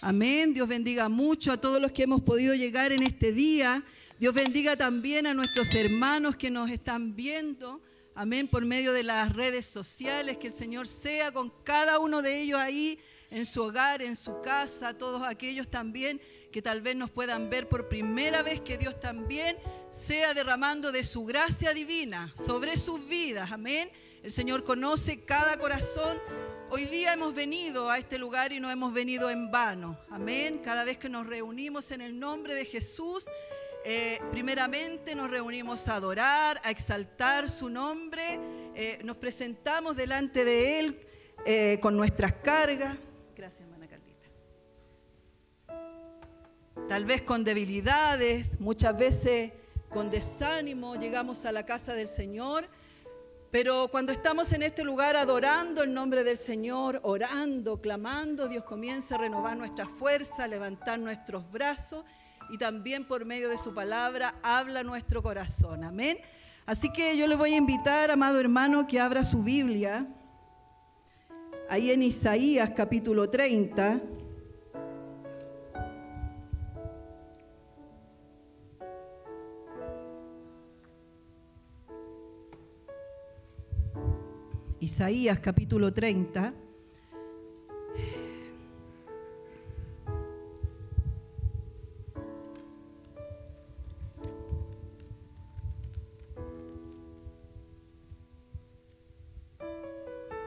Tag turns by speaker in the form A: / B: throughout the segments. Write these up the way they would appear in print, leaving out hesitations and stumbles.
A: Amén. Dios bendiga mucho a todos los que hemos podido llegar en este día. Dios bendiga también a nuestros hermanos que nos están viendo. Amén. Por medio de las redes sociales. Que el Señor sea con cada uno de ellos ahí en su hogar, en su casa. Todos aquellos también que tal vez nos puedan ver por primera vez. Que Dios también sea derramando de su gracia divina sobre sus vidas. Amén. El Señor conoce cada corazón. Hoy día hemos venido a este lugar y no hemos venido en vano. Amén. Cada vez que nos reunimos en el nombre de Jesús, primeramente nos reunimos a adorar, a exaltar su nombre. Nos presentamos delante de Él con nuestras cargas. Gracias, hermana Carlita. Tal vez con debilidades, muchas veces con desánimo, llegamos a la casa del Señor. Pero cuando estamos en este lugar adorando el nombre del Señor, orando, clamando, Dios comienza a renovar nuestra fuerza, a levantar nuestros brazos y también por medio de su palabra habla nuestro corazón. Amén. Así que yo le voy a invitar, amado hermano, que abra su Biblia ahí en Isaías capítulo 30. Isaías capítulo 30.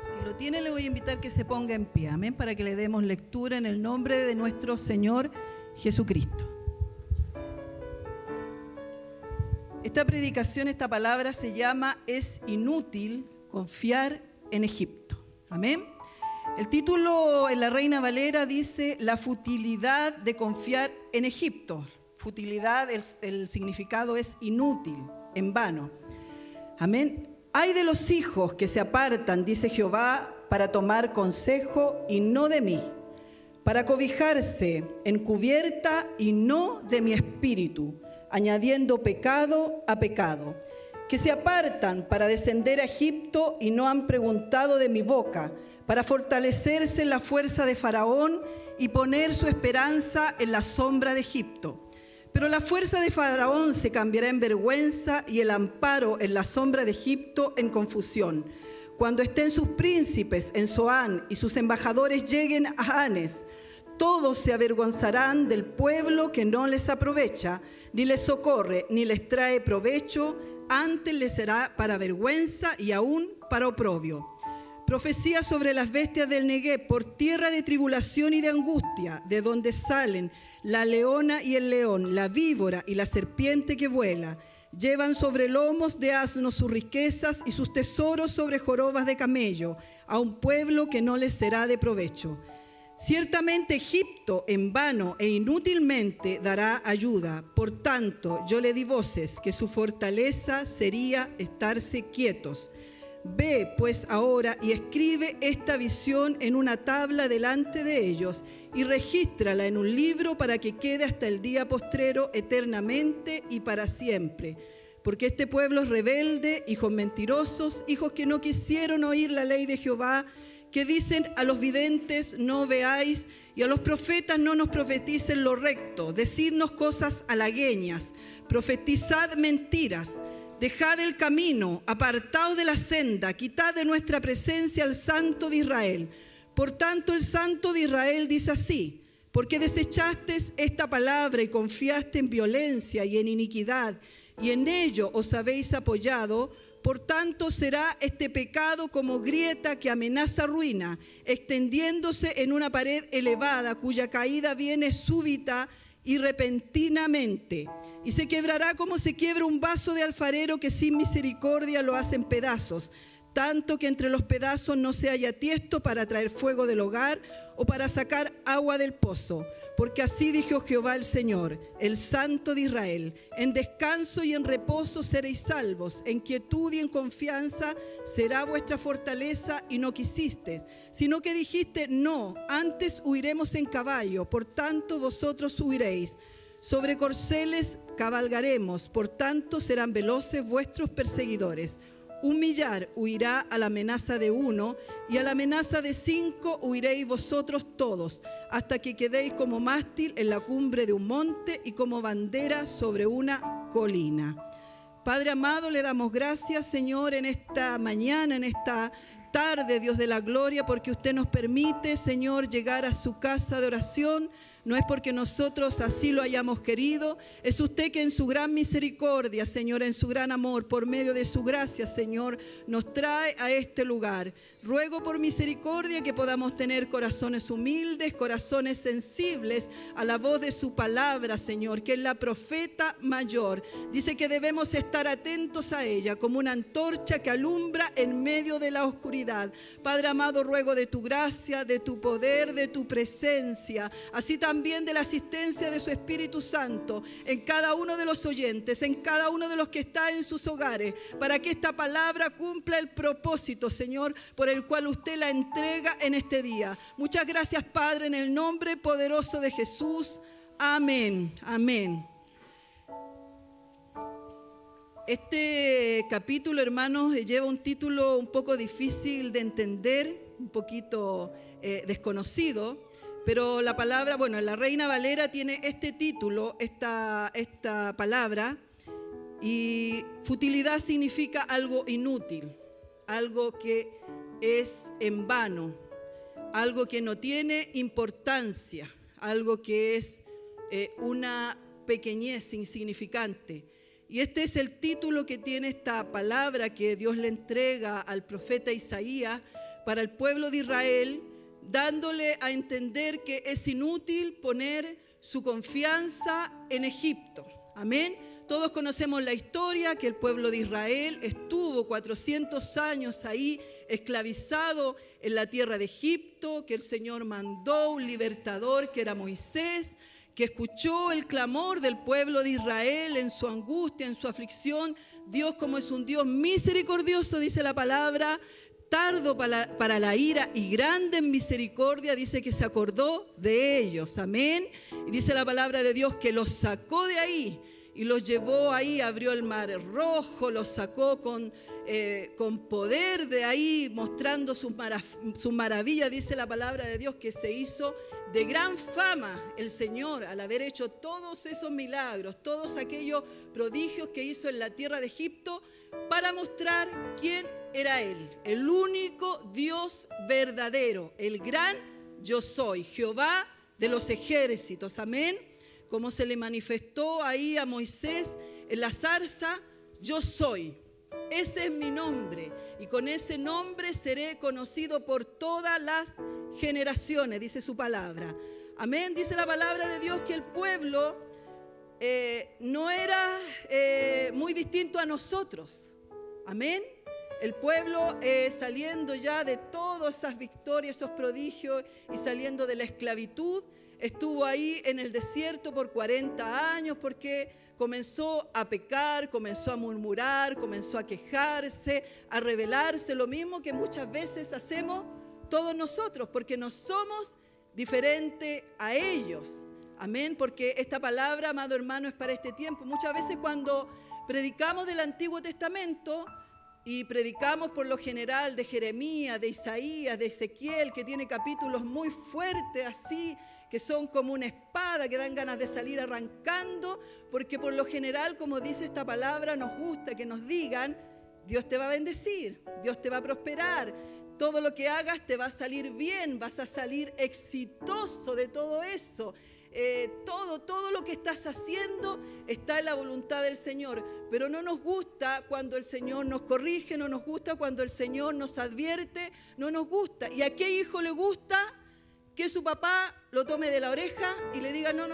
A: Si lo tiene, le voy a invitar que se ponga en pie, amén, para que le demos lectura en el nombre de nuestro Señor Jesucristo. Esta predicación, esta palabra se llama "Es inútil confiar en Egipto". Amén. El título en la Reina Valera dice "La futilidad de confiar en Egipto". Futilidad, el significado es inútil, en vano. Amén. Ay de los hijos que se apartan, dice Jehová, para tomar consejo y no de mí, para cobijarse en cubierta y no de mi espíritu, añadiendo pecado a pecado. Que se apartan para descender a Egipto y no han preguntado de mi boca, para fortalecerse en la fuerza de Faraón y poner su esperanza en la sombra de Egipto. Pero la fuerza de Faraón se cambiará en vergüenza y el amparo en la sombra de Egipto en confusión. Cuando estén sus príncipes en Zoán y sus embajadores lleguen a Hanes, todos se avergonzarán del pueblo que no les aprovecha, ni les socorre, ni les trae provecho. Antes les será para vergüenza y aún para oprobio. Profecía sobre las bestias del Negueb, por tierra de tribulación y de angustia, de donde salen la leona y el león, la víbora y la serpiente que vuela. Llevan sobre lomos de asnos sus riquezas y sus tesoros sobre jorobas de camello, a un pueblo que no les será de provecho. Ciertamente Egipto en vano e inútilmente dará ayuda. Por tanto, yo le di voces que su fortaleza sería estarse quietos. Ve pues ahora y escribe esta visión en una tabla delante de ellos y regístrala en un libro para que quede hasta el día postrero eternamente y para siempre. Porque este pueblo es rebelde, hijos mentirosos, hijos que no quisieron oír la ley de Jehová, que dicen a los videntes no veáis y a los profetas no nos profeticen lo recto, decidnos cosas halagueñas, profetizad mentiras, dejad el camino, apartaos de la senda, quitad de nuestra presencia al Santo de Israel. Por tanto el Santo de Israel dice así: porque desechaste esta palabra y confiaste en violencia y en iniquidad, y en ello os habéis apoyado. Por tanto será este pecado como grieta que amenaza ruina, extendiéndose en una pared elevada cuya caída viene súbita y repentinamente. Y se quebrará como se quiebra un vaso de alfarero que sin misericordia lo hace en pedazos, tanto que entre los pedazos no se haya tiesto para traer fuego del hogar o para sacar agua del pozo. Porque así dijo Jehová el Señor, el Santo de Israel: en descanso y en reposo seréis salvos, en quietud y en confianza será vuestra fortaleza, y no quisisteis, sino que dijiste no, antes huiremos en caballo, por tanto vosotros huiréis. Sobre corceles cabalgaremos, por tanto serán veloces vuestros perseguidores. Un millar huirá a la amenaza de uno, y a la amenaza de 5 huiréis vosotros todos, hasta que quedéis como mástil en la cumbre de un monte y como bandera sobre una colina. Padre amado, le damos gracias, Señor, en esta mañana, en esta tarde, Dios de la gloria, porque usted nos permite, Señor, llegar a su casa de oración. No es porque nosotros así lo hayamos querido, es usted que en su gran misericordia, Señor, en su gran amor, por medio de su gracia, Señor, nos trae a este lugar. Ruego por misericordia que podamos tener corazones humildes, corazones sensibles a la voz de su palabra, Señor, que es la profeta mayor. Dice que debemos estar atentos a ella como una antorcha que alumbra en medio de la oscuridad. Padre amado, ruego de tu gracia, de tu poder, de tu presencia, así también de la asistencia de su Espíritu Santo en cada uno de los oyentes, en cada uno de los que está en sus hogares, para que esta palabra cumpla el propósito, Señor, por el cual usted la entrega en este día. Muchas gracias, Padre, en el nombre poderoso de Jesús. Amén. Amén. Este capítulo, hermanos, lleva un título un poco difícil de entender, un poquito desconocido. Pero la palabra, bueno, en la Reina Valera tiene este título, esta palabra, y futilidad significa algo inútil, algo que es en vano, algo que no tiene importancia, algo que es una pequeñez insignificante. Y este es el título que tiene esta palabra que Dios le entrega al profeta Isaías para el pueblo de Israel, dándole a entender que es inútil poner su confianza en Egipto. Amén. Todos conocemos la historia, que el pueblo de Israel estuvo 400 años ahí esclavizado en la tierra de Egipto, que el Señor mandó un libertador que era Moisés, que escuchó el clamor del pueblo de Israel en su angustia, en su aflicción. Dios, como es un Dios misericordioso, dice la palabra, tardo para la ira y grande en misericordia, dice que se acordó de ellos. Amén. Y dice la palabra de Dios que los sacó de ahí y los llevó ahí, abrió el mar rojo, los sacó con poder de ahí, mostrando su maravilla. Dice la palabra de Dios que se hizo de gran fama el Señor al haber hecho todos esos milagros, todos aquellos prodigios que hizo en la tierra de Egipto, para mostrar quién era Él, el único Dios verdadero, el gran yo soy, Jehová de los ejércitos. Amén. Como se le manifestó ahí a Moisés en la zarza, yo soy. Ese es mi nombre, y con ese nombre seré conocido por todas las generaciones, dice su palabra. Amén. Dice la palabra de Dios que el pueblo no era muy distinto a nosotros. Amén. El pueblo saliendo ya de todas esas victorias, esos prodigios, y saliendo de la esclavitud, estuvo ahí en el desierto por 40 años porque comenzó a pecar, comenzó a murmurar, comenzó a quejarse, a rebelarse, lo mismo que muchas veces hacemos todos nosotros, porque no somos diferentes a ellos. Amén, porque esta palabra, amado hermano, es para este tiempo. Muchas veces cuando predicamos del Antiguo Testamento, y predicamos por lo general de Jeremías, de Isaías, de Ezequiel, que tiene capítulos muy fuertes así, que son como una espada que dan ganas de salir arrancando, porque por lo general, como dice esta palabra, nos gusta que nos digan: Dios te va a bendecir, Dios te va a prosperar, todo lo que hagas te va a salir bien, vas a salir exitoso de todo eso. Todo lo que estás haciendo está en la voluntad del Señor, pero no nos gusta cuando el Señor nos corrige, no nos gusta cuando el Señor nos advierte, no nos gusta. ¿Y a qué hijo le gusta que su papá lo tome de la oreja y le diga: no,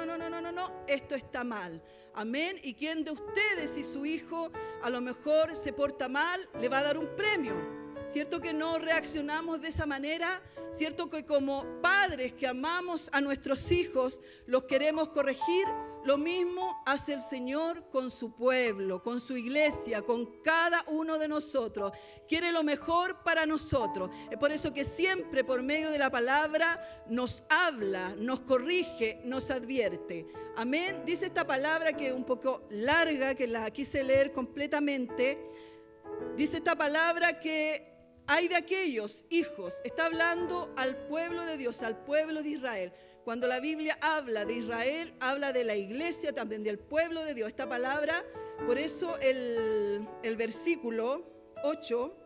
A: esto está mal? Amén. ¿Y quién de ustedes, si su hijo a lo mejor se porta mal, le va a dar un premio? ¿Cierto que no reaccionamos de esa manera? ¿Cierto que como padres que amamos a nuestros hijos, los queremos corregir? Lo mismo hace el Señor con su pueblo, con su iglesia, con cada uno de nosotros. Quiere lo mejor para nosotros. Es por eso que siempre por medio de la palabra nos habla, nos corrige, nos advierte. Amén. Dice esta palabra que es un poco larga, que la quise leer completamente. Dice esta palabra que hay de aquellos hijos, está hablando al pueblo de Dios, al pueblo de Israel. Cuando la Biblia habla de Israel, habla de la iglesia, también del pueblo de Dios. Esta palabra, por eso el versículo 8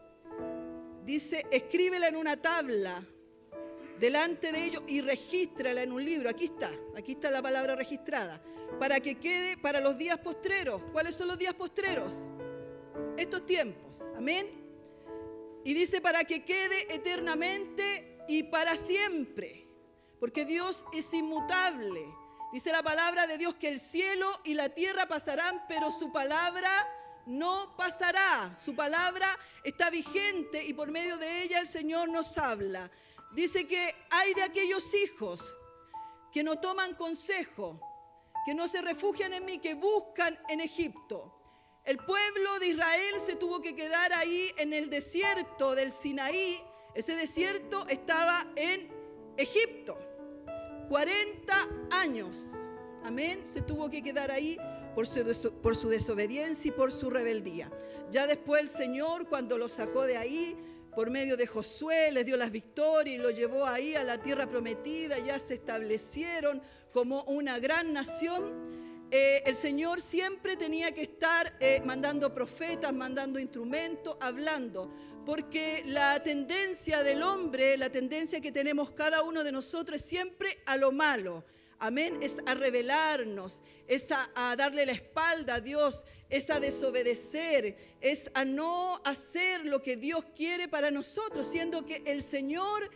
A: dice, escríbela en una tabla delante de ellos y regístrala en un libro. Aquí está la palabra registrada, para que quede para los días postreros. ¿Cuáles son los días postreros? Estos tiempos, amén. Y dice para que quede eternamente y para siempre, porque Dios es inmutable. Dice la palabra de Dios que el cielo y la tierra pasarán, pero su palabra no pasará. Su palabra está vigente y por medio de ella el Señor nos habla. Dice que hay de aquellos hijos que no toman consejo, que no se refugian en mí, que buscan en Egipto. El pueblo de Israel se tuvo que quedar ahí en el desierto del Sinaí. Ese desierto estaba en Egipto. 40 años. Amén. Se tuvo que quedar ahí por su desobediencia y por su rebeldía. Ya después el Señor, cuando lo sacó de ahí, por medio de Josué, les dio las victorias y lo llevó ahí a la tierra prometida. Ya se establecieron como una gran nación. El Señor siempre tenía que estar mandando profetas, mandando instrumentos, hablando, porque la tendencia del hombre, la tendencia que tenemos cada uno de nosotros es siempre a lo malo. Amén, es a rebelarnos, es a darle la espalda a Dios, es a desobedecer, es a no hacer lo que Dios quiere para nosotros, siendo que el Señor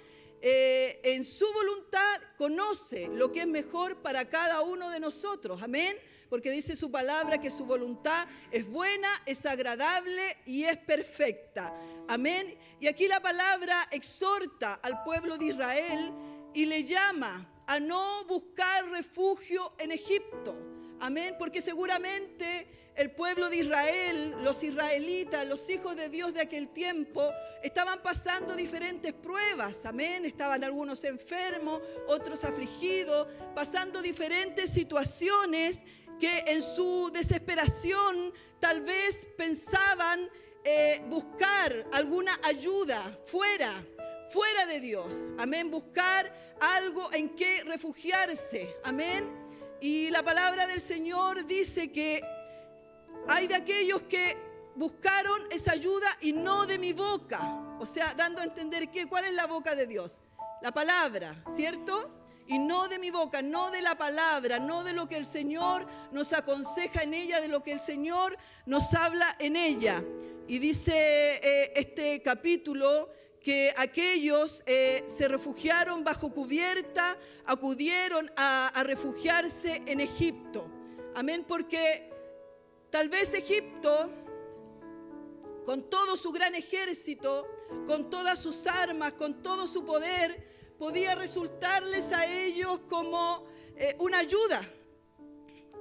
A: en su voluntad conoce lo que es mejor para cada uno de nosotros, amén, porque dice su palabra que su voluntad es buena, es agradable y es perfecta, amén. Y aquí la palabra exhorta al pueblo de Israel y le llama a no buscar refugio en Egipto, amén, porque seguramente el pueblo de Israel, los israelitas, los hijos de Dios de aquel tiempo, estaban pasando diferentes pruebas, amén. Estaban algunos enfermos, otros afligidos, pasando diferentes situaciones que en su desesperación tal vez pensaban buscar alguna ayuda fuera de Dios, amén, buscar algo en que refugiarse, amén. Y la palabra del Señor dice que hay de aquellos que buscaron esa ayuda y no de mi boca. O sea, dando a entender que ¿cuál es la boca de Dios? La palabra, ¿cierto? Y no de mi boca, no de la palabra, no de lo que el Señor nos aconseja en ella, de lo que el Señor nos habla en ella. Y dice este capítulo que aquellos se refugiaron bajo cubierta, acudieron a refugiarse en Egipto. Amén, porque tal vez Egipto, con todo su gran ejército, con todas sus armas, con todo su poder, podía resultarles a ellos como una ayuda.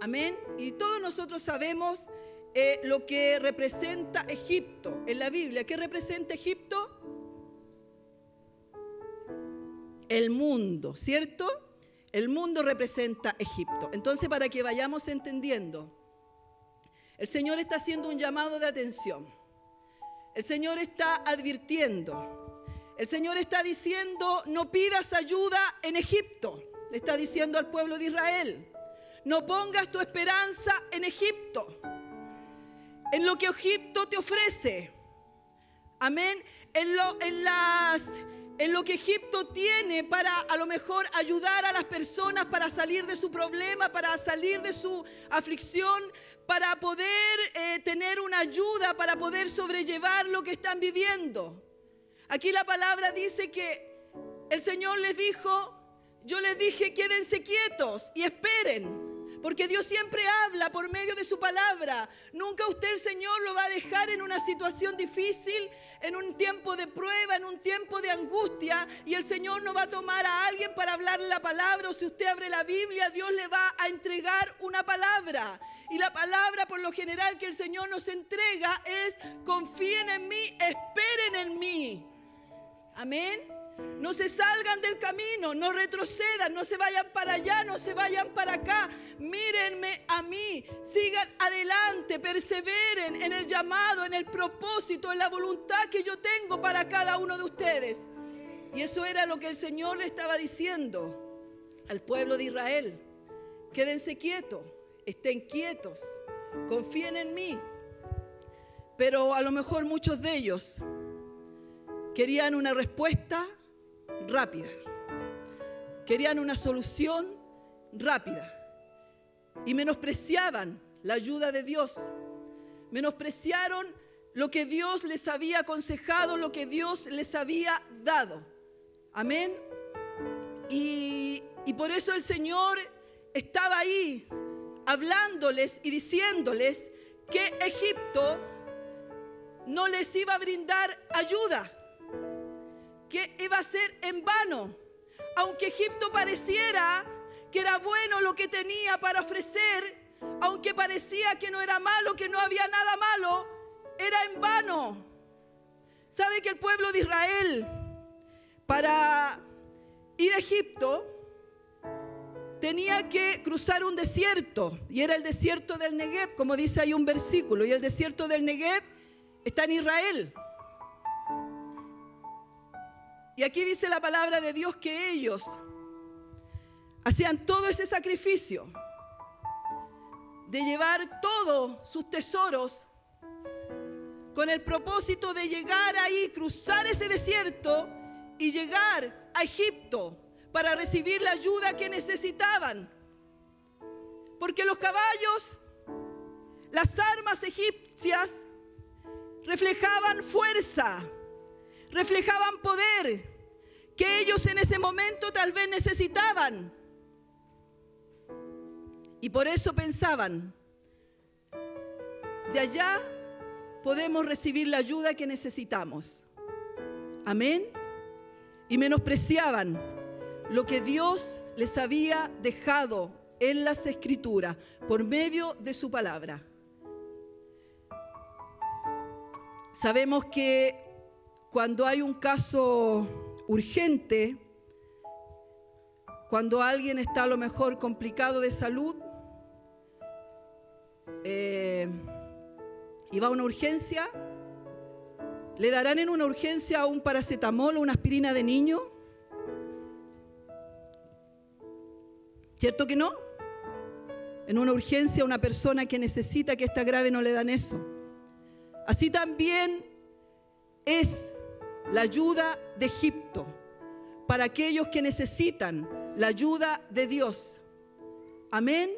A: Amén. Y todos nosotros sabemos lo que representa Egipto en la Biblia. ¿Qué representa Egipto? El mundo, ¿cierto? El mundo representa Egipto. Entonces, para que vayamos entendiendo, el Señor está haciendo un llamado de atención. El Señor está advirtiendo. El Señor está diciendo, no pidas ayuda en Egipto. Le está diciendo al pueblo de Israel, no pongas tu esperanza en Egipto, en lo que Egipto te ofrece. Amén. En lo que Egipto tiene para a lo mejor ayudar a las personas para salir de su problema, para salir de su aflicción, para poder tener una ayuda, para poder sobrellevar lo que están viviendo. Aquí la palabra dice que el Señor les dijo, yo les dije quédense quietos y esperen. Porque Dios siempre habla por medio de su palabra. Nunca usted, el Señor, lo va a dejar en una situación difícil, en un tiempo de prueba, en un tiempo de angustia. Y el Señor no va a tomar a alguien para hablarle la palabra. O si usted abre la Biblia, Dios le va a entregar una palabra. Y la palabra, por lo general, que el Señor nos entrega es: confíen en mí, esperen en mí. Amén. No se salgan del camino, no retrocedan, no se vayan para allá, no se vayan para acá. Mírenme a mí, sigan adelante, perseveren en el llamado, en el propósito, en la voluntad que yo tengo para cada uno de ustedes. Y eso era lo que el Señor le estaba diciendo al pueblo de Israel. Quédense quietos, estén quietos, confíen en mí. Pero a lo mejor muchos de ellos querían una respuesta rápida, querían una solución rápida y menospreciaban la ayuda de Dios, menospreciaron lo que Dios les había aconsejado, lo que Dios les había dado. Amén. Y por eso el Señor estaba ahí hablándoles y diciéndoles que Egipto no les iba a brindar ayuda, que iba a ser en vano. Aunque Egipto pareciera que era bueno lo que tenía para ofrecer, aunque parecía que no era malo, que no había nada malo, era en vano. ¿Sabe que el pueblo de Israel, para ir a Egipto, tenía que cruzar un desierto? Y era el desierto del Negev, como dice ahí un versículo. Y el desierto del Negev está en Israel. Y aquí dice la palabra de Dios que ellos hacían todo ese sacrificio de llevar todos sus tesoros con el propósito de llegar ahí, cruzar ese desierto y llegar a Egipto para recibir la ayuda que necesitaban. Porque los caballos, las armas egipcias, reflejaban fuerza, reflejaban poder que ellos en ese momento tal vez necesitaban. Y por eso pensaban, de allá podemos recibir la ayuda que necesitamos. Amén. Y menospreciaban lo que Dios les había dejado en las Escrituras por medio de su palabra. Sabemos que cuando hay un caso urgente, cuando alguien está a lo mejor complicado de salud y va a una urgencia, ¿le darán en una urgencia un paracetamol o una aspirina de niño? ¿Cierto que no? En una urgencia a una persona que necesita, que está grave, no le dan eso. Así también es la ayuda de Egipto para aquellos que necesitan la ayuda de Dios. Amén.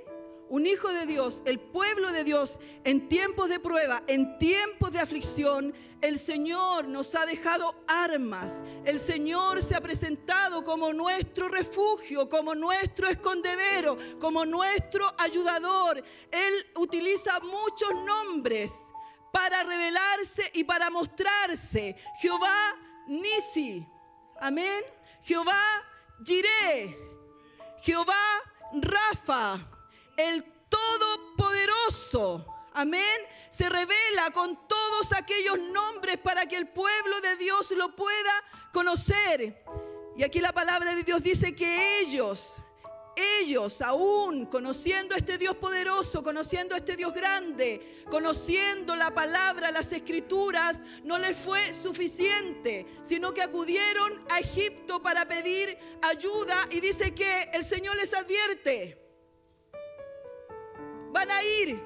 A: Un hijo de Dios, el pueblo de Dios, en tiempos de prueba, en tiempos de aflicción, el Señor nos ha dejado armas. El Señor se ha presentado como nuestro refugio, como nuestro escondedero, como nuestro ayudador. Él utiliza muchos nombres para revelarse y para mostrarse. Jehová Nisi, amén. Jehová Jireh, Jehová Rafa, el Todopoderoso, amén. Se revela con todos aquellos nombres para que el pueblo de Dios lo pueda conocer. Y aquí la palabra de Dios dice que ellos aún conociendo a este Dios poderoso, conociendo a este Dios grande, conociendo la palabra, las Escrituras, no les fue suficiente, sino que acudieron a Egipto para pedir ayuda. Y dice que el Señor les advierte: van a ir,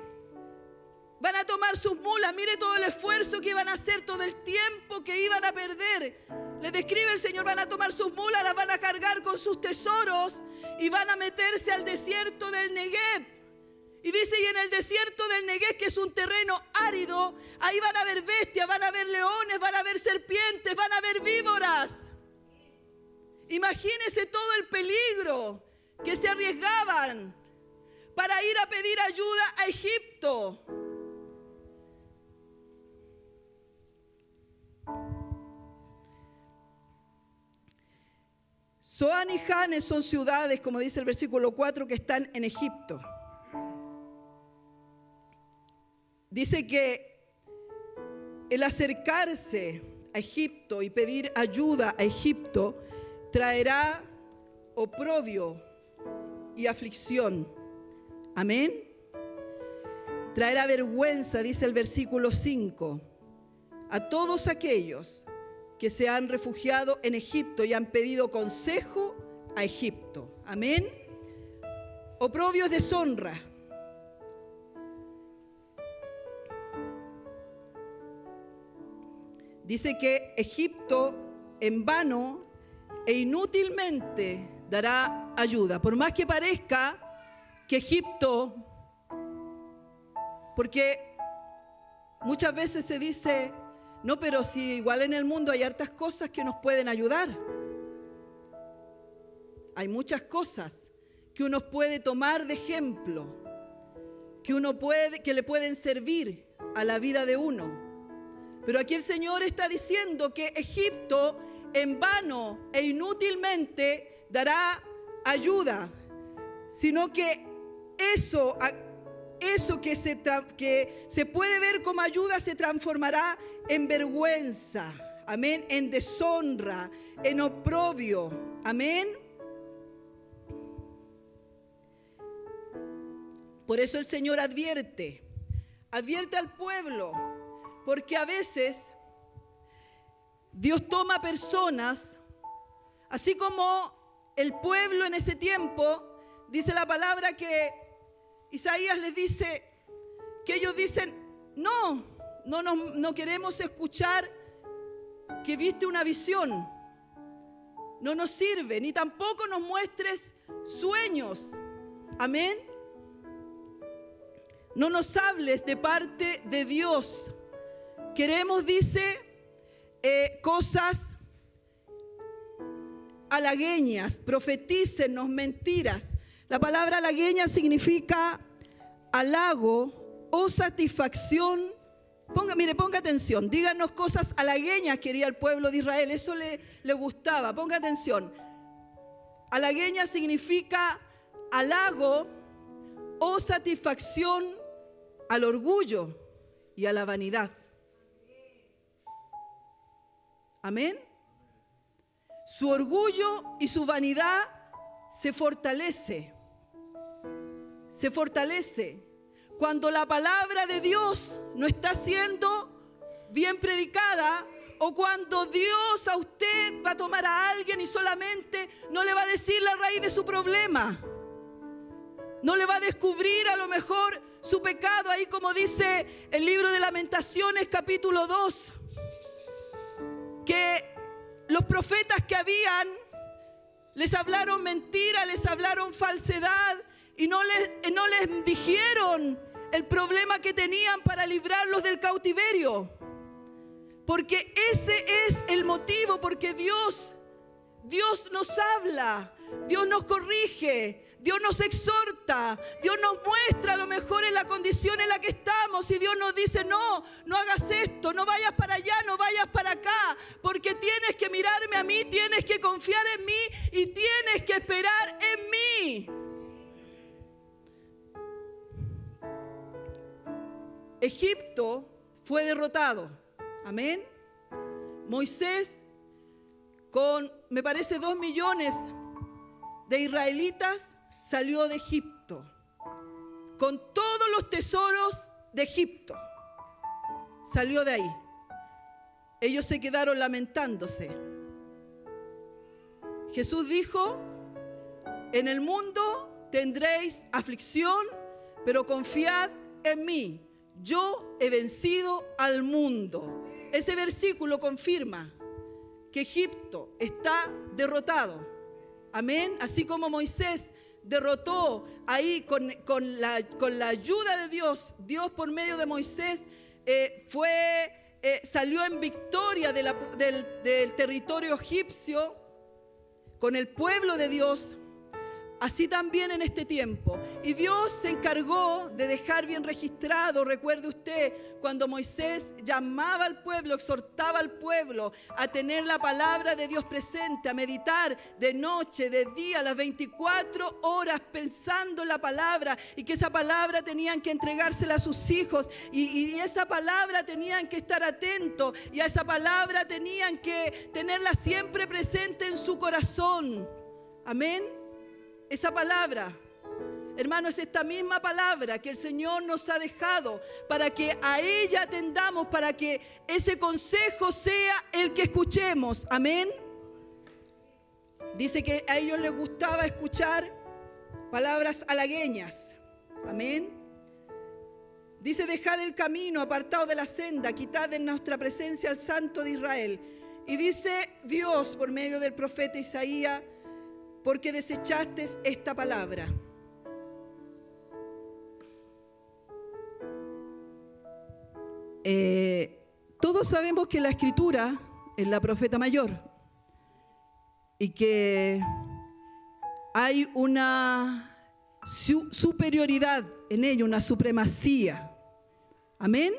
A: van a tomar sus mulas. Mire todo el esfuerzo que iban a hacer, todo el tiempo que iban a perder. Les describe el Señor: van a tomar sus mulas, las van a cargar con sus tesoros y van a meterse al desierto del Negev. Y dice, y en el desierto del Negev, que es un terreno árido, ahí van a ver bestias, van a ver leones, van a ver serpientes, van a ver víboras. Imagínense todo el peligro que se arriesgaban para ir a pedir ayuda a Egipto. Zoán y Janes son ciudades, como dice el versículo 4, que están en Egipto. Dice que el acercarse a Egipto y pedir ayuda a Egipto traerá oprobio y aflicción. Amén. Traerá vergüenza, dice el versículo 5, a todos aquellos que se han refugiado en Egipto y han pedido consejo a Egipto. Amén. Oprobio es deshonra. Dice que Egipto en vano e inútilmente dará ayuda. Por más que parezca que Egipto, porque muchas veces se dice, no, pero si igual en el mundo hay hartas cosas que nos pueden ayudar. Hay muchas cosas que uno puede tomar de ejemplo, que le pueden servir a la vida de uno. Pero aquí el Señor está diciendo que Egipto en vano e inútilmente dará ayuda, sino que eso que se puede ver como ayuda se transformará en vergüenza, amén, en deshonra, en oprobio, amén. Por eso el Señor advierte al pueblo, porque a veces Dios toma personas, así como el pueblo en ese tiempo, dice la palabra que Isaías les dice, que ellos dicen, no queremos escuchar que viste una visión, no nos sirve, ni tampoco nos muestres sueños, amén. No nos hables de parte de Dios. Queremos, dice, cosas halagueñas, profetícenos mentiras. La palabra halagueña significa halago o satisfacción. Ponga atención, díganos cosas halagueñas, quería el pueblo de Israel, eso le gustaba, ponga atención. Halagueña significa halago o satisfacción al orgullo y a la vanidad. Amén. Su orgullo y su vanidad se fortalece cuando la palabra de Dios no está siendo bien predicada, o cuando Dios a usted va a tomar a alguien y solamente no le va a decir la raíz de su problema, no le va a descubrir a lo mejor su pecado, ahí como dice el libro de Lamentaciones capítulo 2, que los profetas que habían les hablaron mentira, les hablaron falsedad y no les dijeron el problema que tenían para librarlos del cautiverio. Porque ese es el motivo, porque Dios nos habla, Dios nos corrige, Dios nos exhorta, Dios nos muestra a lo mejor en la condición en la que estamos, y Dios nos dice, no hagas esto, no vayas para allá, no vayas para acá, porque tienes que mirarme a mí, tienes que confiar en mí y tienes que esperar en mí. Egipto fue derrotado, amén. Moisés con, me parece, 2 millones de israelitas salió de Egipto con todos los tesoros de Egipto. Salió de ahí. Ellos se quedaron lamentándose. Jesús dijo, en el mundo tendréis aflicción, pero confiad en mí. Yo he vencido al mundo. Ese versículo confirma que Egipto está derrotado. Amén. Así como Moisés derrotó ahí con la ayuda de Dios, Dios por medio de Moisés salió en victoria del territorio egipcio con el pueblo de Dio Así también en este tiempo. Y Dios se encargó de dejar bien registrado, recuerde usted, cuando Moisés llamaba al pueblo, exhortaba al pueblo a tener la palabra de Dios presente, a meditar de noche, de día, las 24 horas pensando en la palabra, y que esa palabra tenían que entregársela a sus hijos, y esa palabra tenían que estar atentos, y a esa palabra tenían que tenerla siempre presente en su corazón. Amén. Esa palabra, hermano, es esta misma palabra que el Señor nos ha dejado para que a ella atendamos, para que ese consejo sea el que escuchemos. Amén. Dice que a ellos les gustaba escuchar palabras halagüeñas. Amén. Dice: dejad el camino, apartado de la senda, quitad de nuestra presencia al Santo de Israel. Y dice Dios por medio del profeta Isaías: porque desechaste esta palabra. Todos sabemos que la Escritura es la profeta mayor y que hay una superioridad en ella, una supremacía. Amén.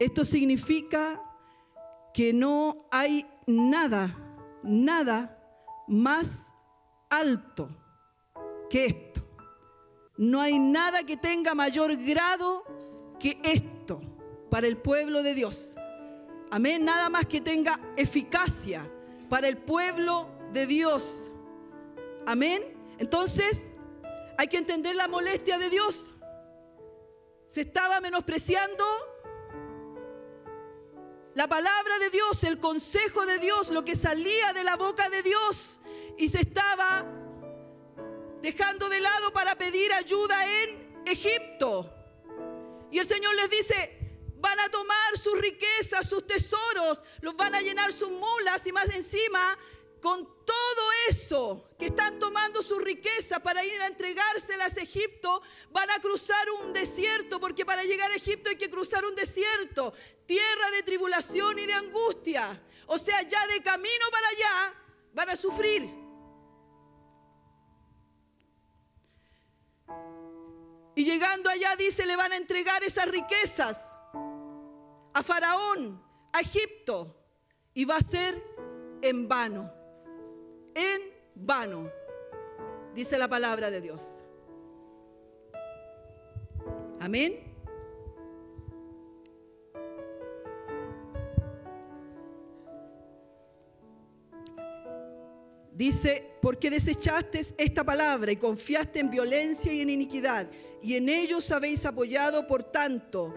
A: Esto significa que no hay nada más alto que esto. No hay nada que tenga mayor grado que esto para el pueblo de Dios. Amén. Nada más que tenga eficacia para el pueblo de Dios. Amén. Entonces, hay que entender la molestia de Dios. Se estaba menospreciando la palabra de Dios, el consejo de Dios, lo que salía de la boca de Dios, y se estaba dejando de lado para pedir ayuda en Egipto. Y el Señor les dice: van a tomar sus riquezas, sus tesoros, los van a llenar sus mulas, y más encima, con todo eso que están tomando sus riquezas para ir a entregárselas a Egipto, van a cruzar un desierto, porque para llegar a Egipto hay que cruzar un desierto, tierra de tribulación y de angustia. O sea, ya de camino para allá van a sufrir. Y llegando allá, dice, le van a entregar esas riquezas a Faraón, a Egipto, y va a ser en vano. En vano, dice la palabra de Dios. Amén. Dice: porque desechaste esta palabra y confiaste en violencia y en iniquidad, y en ellos habéis apoyado, por tanto,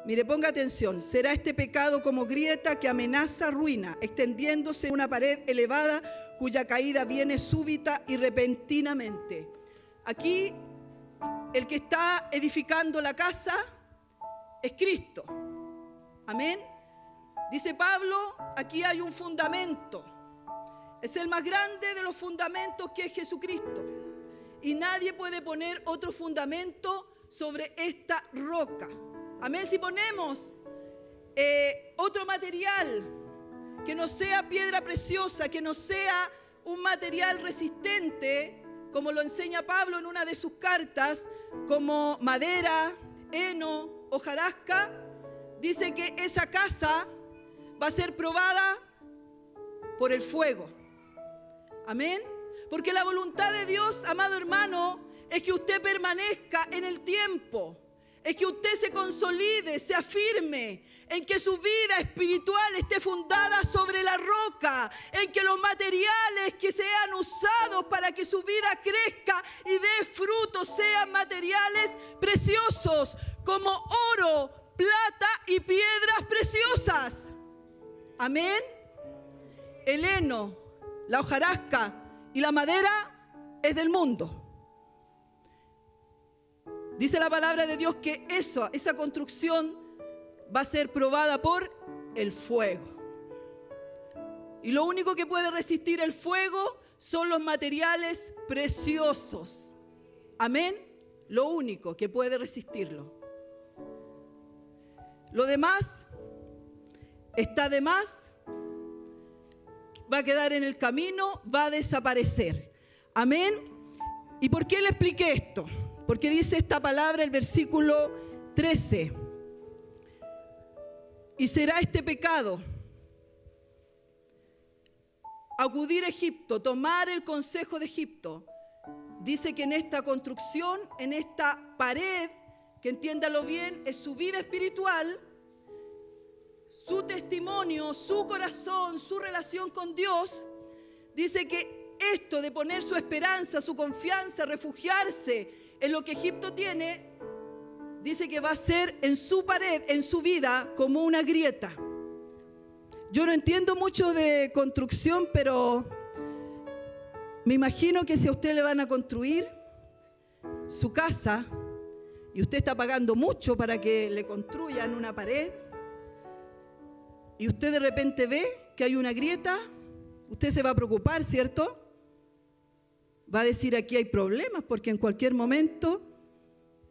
A: mire, ponga atención, será este pecado como grieta que amenaza ruina, extendiéndose en una pared elevada cuya caída viene súbita y repentinamente. Aquí el que está edificando la casa es Cristo. Amén. Dice Pablo: aquí hay un fundamento. Es el más grande de los fundamentos, que es Jesucristo. Y nadie puede poner otro fundamento sobre esta roca. Amén. Si ponemos otro material que no sea piedra preciosa, que no sea un material resistente, como lo enseña Pablo en una de sus cartas, como madera, heno, hojarasca, dice que esa casa va a ser probada por el fuego. Amén. Porque la voluntad de Dios, amado hermano, es que usted permanezca en el tiempo. Es que usted se consolide, se afirme, en que su vida espiritual esté fundada sobre la roca, en que los materiales que sean usados para que su vida crezca y dé frutos sean materiales preciosos, como oro, plata y piedras preciosas. Amén. El heno, la hojarasca y la madera es del mundo. Dice la palabra de Dios que esa construcción va a ser probada por el fuego. Y lo único que puede resistir el fuego son los materiales preciosos. Amén. Lo único que puede resistirlo. Lo demás está de más, va a quedar en el camino, va a desaparecer. Amén. ¿Y por qué le expliqué esto? Porque dice esta palabra, el versículo 13. Y será este pecado: acudir a Egipto, tomar el consejo de Egipto. Dice que en esta construcción, en esta pared, que entiéndalo bien, es su vida espiritual, su testimonio, su corazón, su relación con Dios. Dice que esto de poner su esperanza, su confianza, refugiarse en lo que Egipto tiene, dice que va a ser en su pared, en su vida, como una grieta. Yo no entiendo mucho de construcción, pero me imagino que si a usted le van a construir su casa y usted está pagando mucho para que le construyan una pared y usted de repente ve que hay una grieta, usted se va a preocupar, ¿cierto? Va a decir: aquí hay problemas, porque en cualquier momento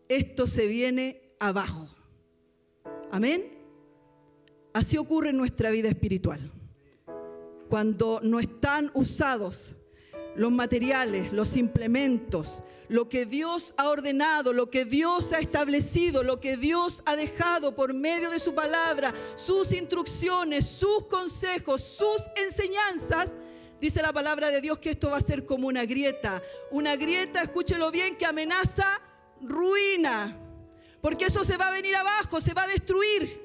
A: esto se viene abajo. Amén. Así ocurre en nuestra vida espiritual. Cuando no están usados los materiales, los implementos, lo que Dios ha ordenado, lo que Dios ha establecido, lo que Dios ha dejado por medio de su palabra, sus instrucciones, sus consejos, sus enseñanzas, dice la palabra de Dios que esto va a ser como una grieta, escúchelo bien, que amenaza ruina, porque eso se va a venir abajo, se va a destruir.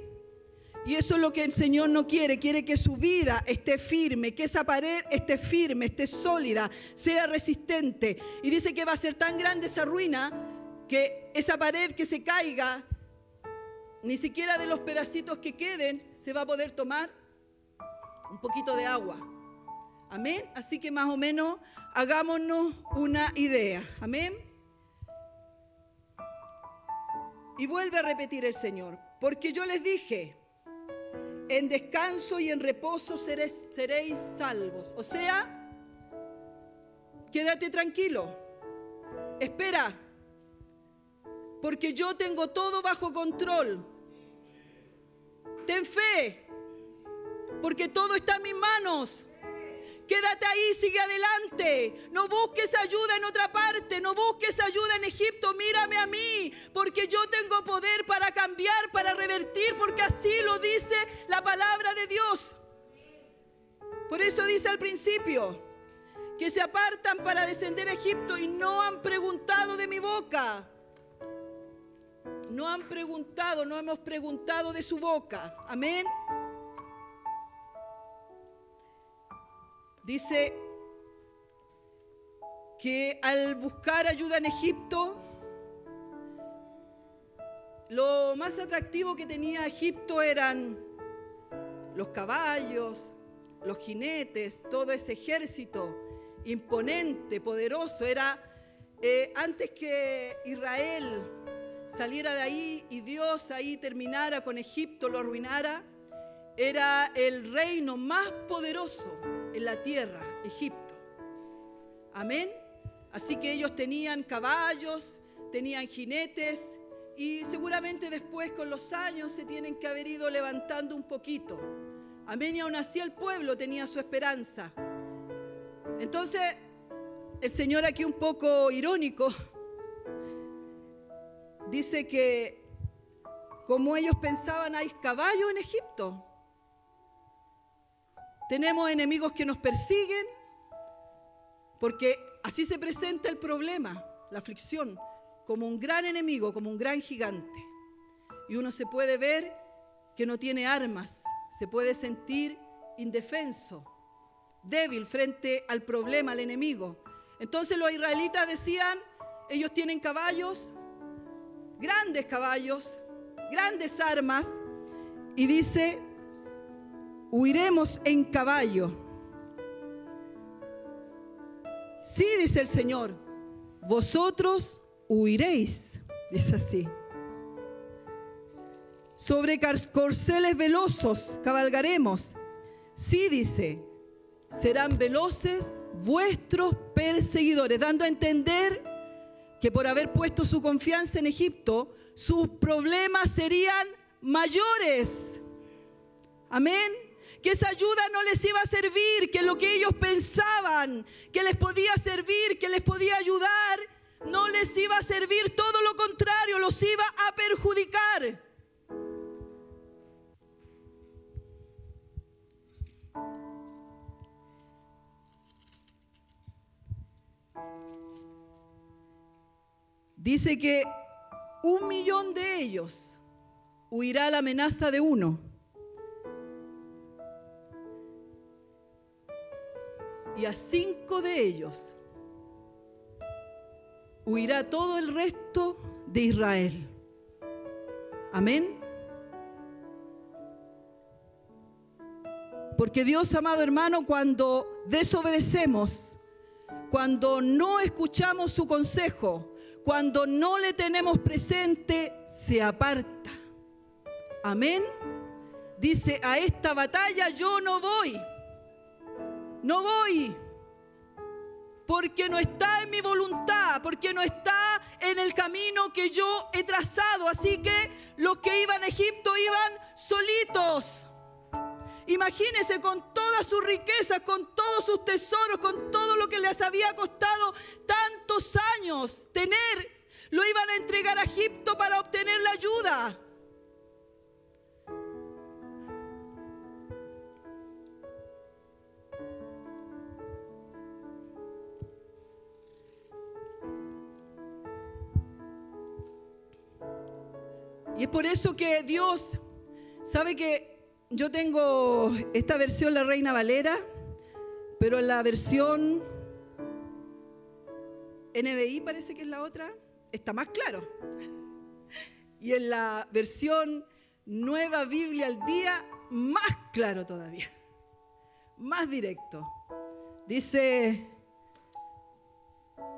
A: Y eso es lo que el Señor no quiere. Quiere que su vida esté firme, que esa pared esté firme, esté sólida, sea resistente. Y dice que va a ser tan grande esa ruina que esa pared que se caiga, ni siquiera de los pedacitos que queden se va a poder tomar un poquito de agua. Amén. Así que más o menos hagámonos una idea. Amén. Y vuelve a repetir el Señor: porque yo les dije, en descanso y en reposo seréis salvos. O sea, quédate tranquilo, espera, porque yo tengo todo bajo control. Ten fe, porque todo está en mis manos. Quédate ahí, sigue adelante. No busques ayuda en otra parte, no busques ayuda en Egipto. Mírame a mí, porque yo tengo poder para cambiar, para revertir, porque así lo dice la palabra de Dios. Por eso dice al principio que se apartan para descender a Egipto y no han preguntado de mi boca. No han preguntado, no hemos preguntado de su boca. Amén. Dice que al buscar ayuda en Egipto, lo más atractivo que tenía Egipto eran los caballos, los jinetes, todo ese ejército imponente, poderoso. Era antes que Israel saliera de ahí y Dios ahí terminara con Egipto, lo arruinara, era el reino más poderoso en la tierra, Egipto. Amén. Así que ellos tenían caballos, tenían jinetes, y seguramente después con los años se tienen que haber ido levantando un poquito. Amén. Y aún así el pueblo tenía su esperanza. Entonces el Señor, aquí un poco irónico, dice que como ellos pensaban, hay caballos en Egipto. Tenemos enemigos que nos persiguen, porque así se presenta el problema, la aflicción, como un gran enemigo, como un gran gigante. Y uno se puede ver que no tiene armas, se puede sentir indefenso, débil frente al problema, al enemigo. Entonces los israelitas decían, ellos tienen caballos, grandes armas, y dice: huiremos en caballo. Sí, dice el Señor, vosotros huiréis, dice así. Sobre corceles velosos cabalgaremos. Sí, dice, serán veloces vuestros perseguidores, dando a entender que por haber puesto su confianza en Egipto, sus problemas serían mayores. Amén. Que esa ayuda no les iba a servir, que lo que ellos pensaban que les podía servir, que les podía ayudar, no les iba a servir, todo lo contrario, los iba a perjudicar. Dice que 1 millón de ellos huirá a la amenaza de 1. Y a 5 de ellos huirá todo el resto de Israel. Amén. Porque Dios, amado hermano, cuando desobedecemos, cuando no escuchamos su consejo, cuando no le tenemos presente, se aparta. Amén. Dice, a esta batalla yo no voy. No voy. Porque no está en mi voluntad, porque no está en el camino que yo he trazado. Así que los que iban a Egipto iban solitos. Imagínense, con todas sus riquezas, con todos sus tesoros, con todo lo que les había costado tantos años tener, lo iban a entregar a Egipto para obtener la ayuda. Y es por eso que Dios, sabe que yo tengo esta versión, la Reina Valera, pero en la versión NBI parece que es la otra, está más claro. Y en la versión Nueva Biblia al Día, más claro todavía, más directo. Dice,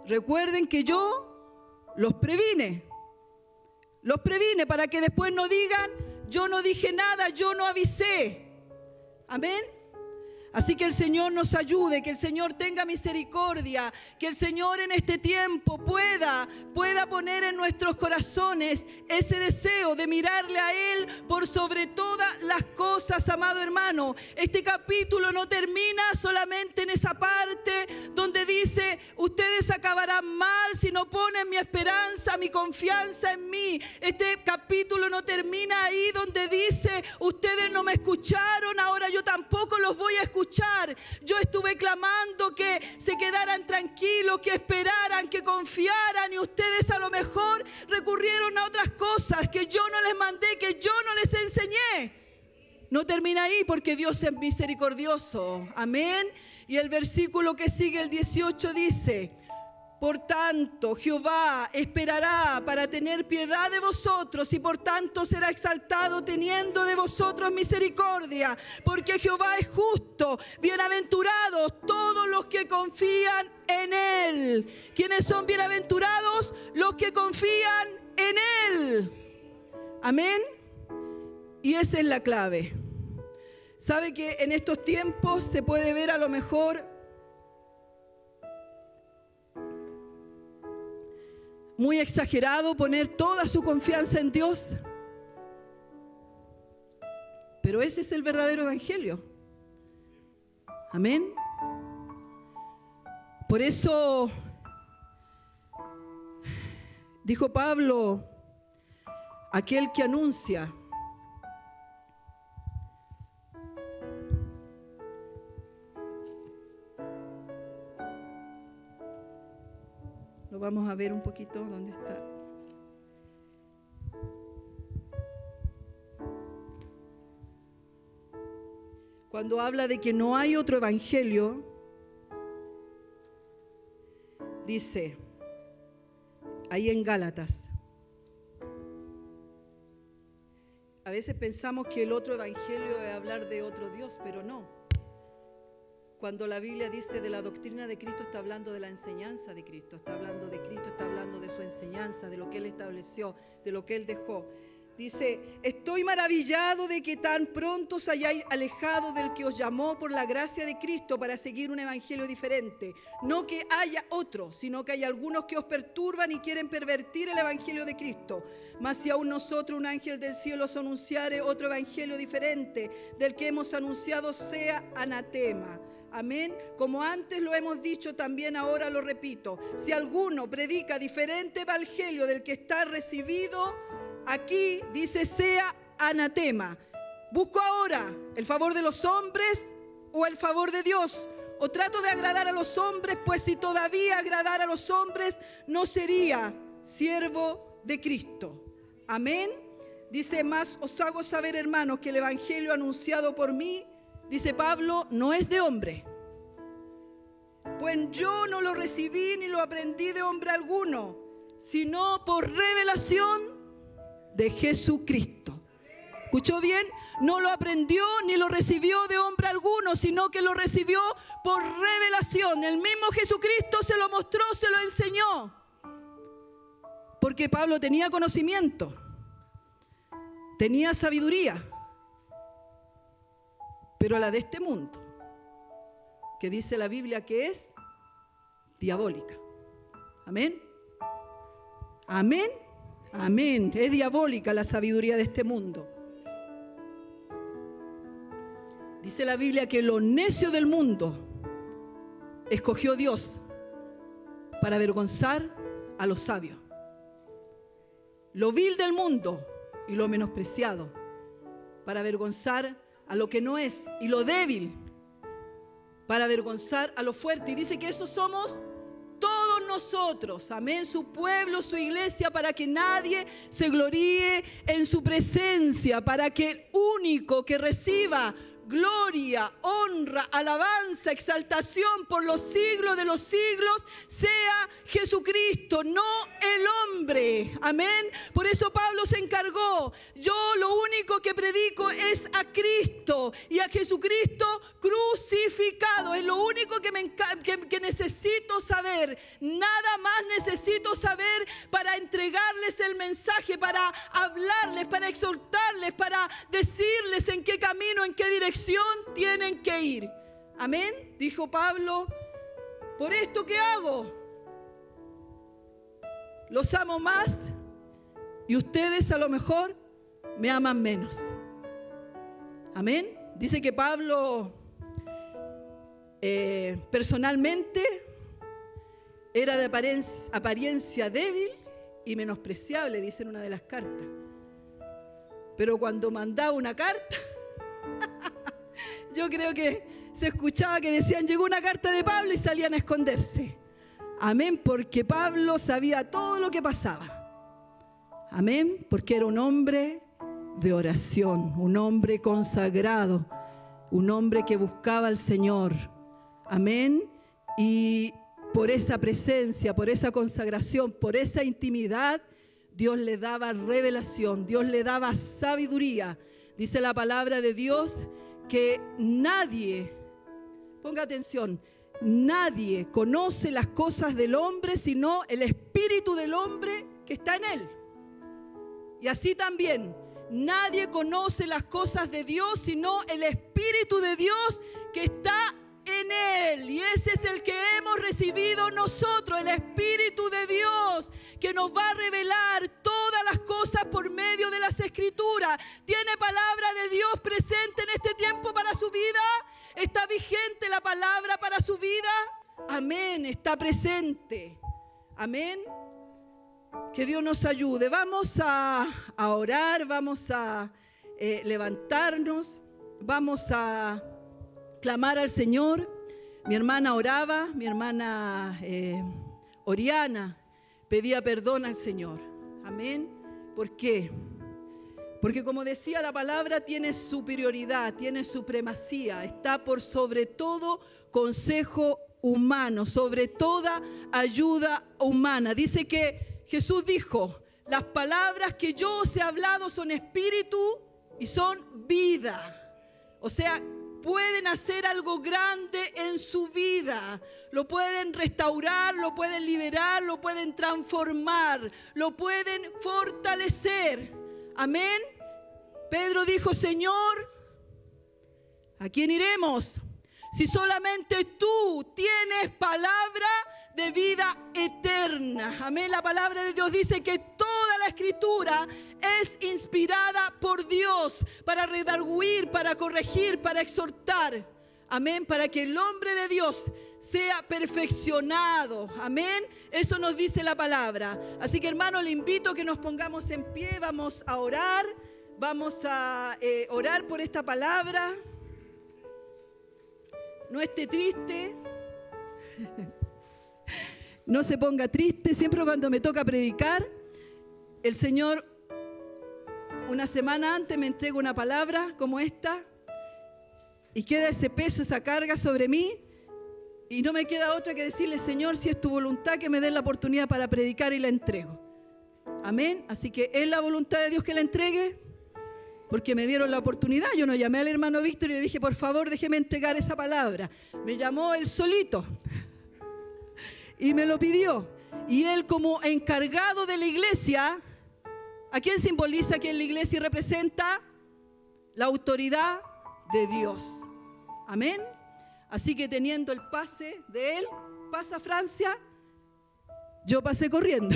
A: recuerden que yo los previne para que después no digan, yo no dije nada, yo no avisé. Amén. Así que el Señor nos ayude, que el Señor tenga misericordia, que el Señor en este tiempo pueda poner en nuestros corazones ese deseo de mirarle a Él por sobre todas las cosas, amado hermano. Este capítulo no termina solamente en esa parte donde dice, ustedes acabarán mal si no ponen mi esperanza, mi confianza en mí. Este capítulo no termina ahí donde dice, ustedes no me escucharon, ahora yo tampoco los voy a escuchar. Yo estuve clamando que se quedaran tranquilos, que esperaran, que confiaran, y ustedes a lo mejor recurrieron a otras cosas que yo no les mandé, que yo no les enseñé. No termina ahí, porque Dios es misericordioso. Amén. Y el versículo que sigue, el 18, dice, por tanto, Jehová esperará para tener piedad de vosotros, y por tanto será exaltado teniendo de vosotros misericordia, porque Jehová es justo. Bienaventurados todos los que confían en Él. ¿Quiénes son bienaventurados? Los que confían en Él. Amén. Y esa es la clave. ¿Sabe que en estos tiempos se puede ver a lo mejor muy exagerado poner toda su confianza en Dios? Pero ese es el verdadero evangelio. Amén. Por eso dijo Pablo, aquel que anuncia lo vamos a ver un poquito dónde está. Cuando habla de que no hay otro evangelio, dice ahí en Gálatas. A veces pensamos que el otro evangelio es hablar de otro Dios, pero no. Cuando la Biblia dice de la doctrina de Cristo, está hablando de la enseñanza de Cristo, está hablando de Cristo, está hablando de su enseñanza, de lo que Él estableció, de lo que Él dejó. Dice, estoy maravillado de que tan pronto os hayáis alejado del que os llamó por la gracia de Cristo para seguir un evangelio diferente. No que haya otro, sino que hay algunos que os perturban y quieren pervertir el evangelio de Cristo. Mas si aún nosotros, un ángel del cielo, os anunciare otro evangelio diferente del que hemos anunciado, sea anatema. Amén. Como antes lo hemos dicho, también ahora lo repito. Si alguno predica diferente evangelio del que está recibido, aquí dice sea anatema. ¿Busco ahora el favor de los hombres o el favor de Dios? ¿O trato de agradar a los hombres? Pues si todavía agradara a los hombres, no sería siervo de Cristo. Amén. Dice, más os hago saber, hermanos, que el evangelio anunciado por mí, dice Pablo, no es de hombre. Pues yo no lo recibí ni lo aprendí de hombre alguno, sino por revelación de Jesucristo. ¿Escuchó bien? No lo aprendió ni lo recibió de hombre alguno, sino que lo recibió por revelación. El mismo Jesucristo se lo mostró, se lo enseñó. Porque Pablo tenía conocimiento, tenía sabiduría, pero la de este mundo, que dice la Biblia que es diabólica. Amén. Amén. Amén. Es diabólica la sabiduría de este mundo. Dice la Biblia que lo necio del mundo escogió Dios para avergonzar a los sabios. Lo vil del mundo y lo menospreciado para avergonzar a lo que no es, y lo débil para avergonzar a lo fuerte. Y dice que eso somos todos nosotros, amén, su pueblo, su iglesia, para que nadie se gloríe en su presencia, para que el único que reciba gloria, honra, alabanza, exaltación por los siglos de los siglos sea Jesucristo, no el hombre. Amén. Por eso Pablo se encargó. Yo lo único que predico es a Cristo y a Jesucristo crucificado. Es lo único que necesito saber. Nada más necesito saber para entregarles el mensaje, para hablarles, para exhortarles, para decirles en qué camino, en qué dirección tienen que ir. Amén. Dijo Pablo, por esto que hago, los amo más y ustedes a lo mejor me aman menos. Amén. Dice que Pablo personalmente era de apariencia débil y menospreciable, dice en una de las cartas. Pero cuando mandaba una carta, yo creo que se escuchaba que decían, llegó una carta de Pablo, y salían a esconderse. Amén, porque Pablo sabía todo lo que pasaba. Amén, porque era un hombre de oración, un hombre consagrado, un hombre que buscaba al Señor. Amén, y por esa presencia, por esa consagración, por esa intimidad, Dios le daba revelación, Dios le daba sabiduría. Dice la palabra de Dios que nadie, ponga atención, nadie conoce las cosas del hombre sino el espíritu del hombre que está en él. Y así también, nadie conoce las cosas de Dios sino el espíritu de Dios que está en él. Y ese es el que hemos recibido nosotros, el Espíritu de Dios, que nos va a revelar todas las cosas por medio de las Escrituras. ¿Tiene palabra de Dios presente en este tiempo para su vida? ¿Está vigente la palabra para su vida? Amén, está presente. Amén. Que Dios nos ayude. Vamos a orar, vamos a levantarnos, vamos a clamar al Señor. Mi hermana oraba, mi hermana Oriana pedía perdón al Señor. Amén. ¿Por qué? Porque como decía la palabra, tiene superioridad, tiene supremacía, está por sobre todo consejo humano, sobre toda ayuda humana. Dice que Jesús dijo, las palabras que yo os he hablado son espíritu y son vida. O sea, pueden hacer algo grande en su vida, lo pueden restaurar, lo pueden liberar, lo pueden transformar, lo pueden fortalecer. Amén. Pedro dijo, Señor, ¿a quién iremos? Si solamente tú tienes palabra de vida eterna. Amén. La palabra de Dios dice que toda la escritura es inspirada por Dios para redarguir, para corregir, para exhortar. Amén. Para que el hombre de Dios sea perfeccionado. Amén. Eso nos dice la palabra. Así que, hermano, le invito a que nos pongamos en pie. Vamos a orar. Vamos a orar por esta palabra. No esté triste, no se ponga triste. Siempre cuando me toca predicar, el Señor una semana antes me entrega una palabra como esta y queda ese peso, esa carga sobre mí y no me queda otra que decirle, Señor, si es tu voluntad que me des la oportunidad para predicar y la entrego. Amén. Así que es la voluntad de Dios que la entregue. Porque me dieron la oportunidad. Yo no llamé al hermano Víctor y le dije, por favor, déjeme entregar esa palabra. Me llamó él solito y me lo pidió. Y él, como encargado de la iglesia, ¿a quién simboliza que en la iglesia representa? La autoridad de Dios. Amén. Así que teniendo el pase de él, pasa a Francia, yo pasé corriendo.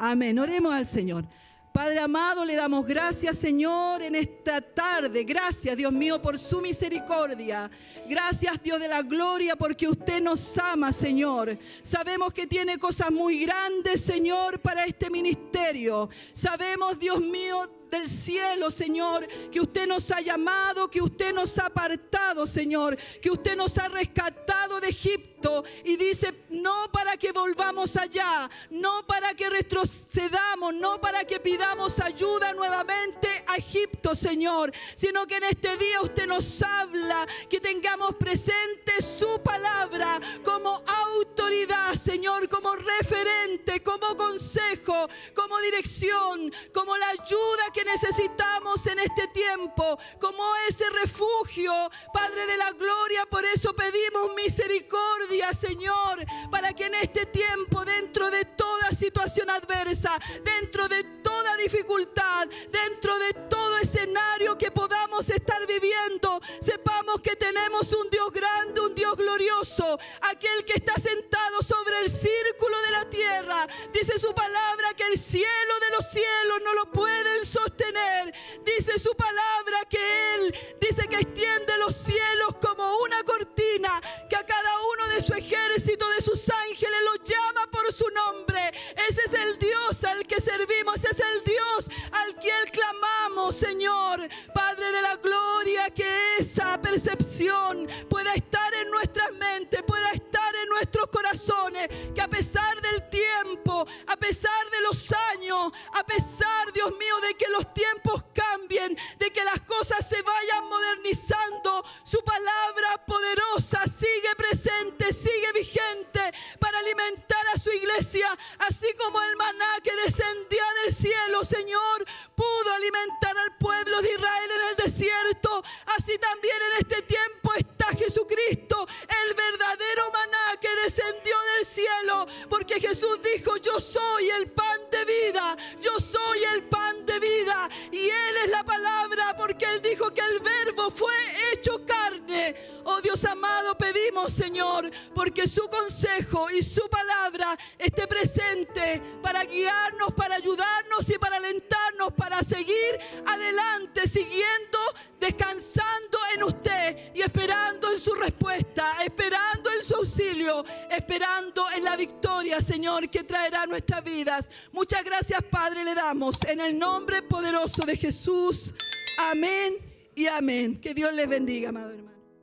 A: Amén. Oremos al Señor. Padre amado, le damos gracias, Señor, en esta tarde. Gracias, Dios mío, por su misericordia. Gracias, Dios de la gloria, porque usted nos ama, Señor. Sabemos que tiene cosas muy grandes, Señor, para este ministerio. Sabemos, Dios mío, del cielo, Señor, que usted nos ha llamado, que usted nos ha apartado, Señor, que usted nos ha rescatado de Egipto y dice, no para que volvamos allá, no para que retrocedamos, no para que pidamos ayuda nuevamente a Egipto, Señor, sino que en este día usted nos habla, que tengamos presente su palabra como autoridad, Señor, como referente, como consejo, como dirección, como la ayuda que necesitamos en este tiempo, como ese refugio, Padre de la gloria. Por eso pedimos misericordia, Señor, para que en este tiempo, dentro de toda situación adversa, dentro de toda dificultad, dentro de todo escenario que podamos estar viviendo, sepamos que tenemos un Dios grande, un Dios glorioso, aquel que está sentado sobre el círculo de la tierra. Dice su palabra que el cielo de los cielos no lo pueden sostener. Dice su palabra que Él dice que extiende los cielos como una cortina, que a cada uno de su ejército, de sus ángeles, los llama por su nombre. Ese es el Dios al que servimos, ese es el Dios al que clamamos, Señor. Padre de la gloria, que esa percepción pueda estar en nuestras mentes, pueda estar en nuestros corazones, que a pesar del tiempo, a pesar de los años, a pesar, Dios mío, de que los tiempos cambien, de que las cosas se vayan modernizando, su palabra poderosa sigue presente, sigue vigente para alimentar a su iglesia, así como el maná que descendía del cielo, Señor, pudo alimentar al pueblo de Israel en el desierto. Así también en este tiempo está Jesucristo, el verdadero maná que descendió del cielo, porque Jesús dijo, yo soy el pan de vida, yo soy el pan de vida, y Él es la palabra, porque Él dijo que el verbo fue hecho carne. Oh Dios amado, pedimos, Señor, porque su consejo y su palabra esté presente para guiarnos, para ayudarnos y para alentarnos, para seguir adelante, siguiendo, descansando en usted y esperando en su respuesta, esperando en su auxilio, esperando en la victoria, Señor, que traerá nuestras vidas. Muchas gracias, Padre, le damos en el nombre poderoso de Jesús. Amén y amén. Que Dios les bendiga, amado hermano.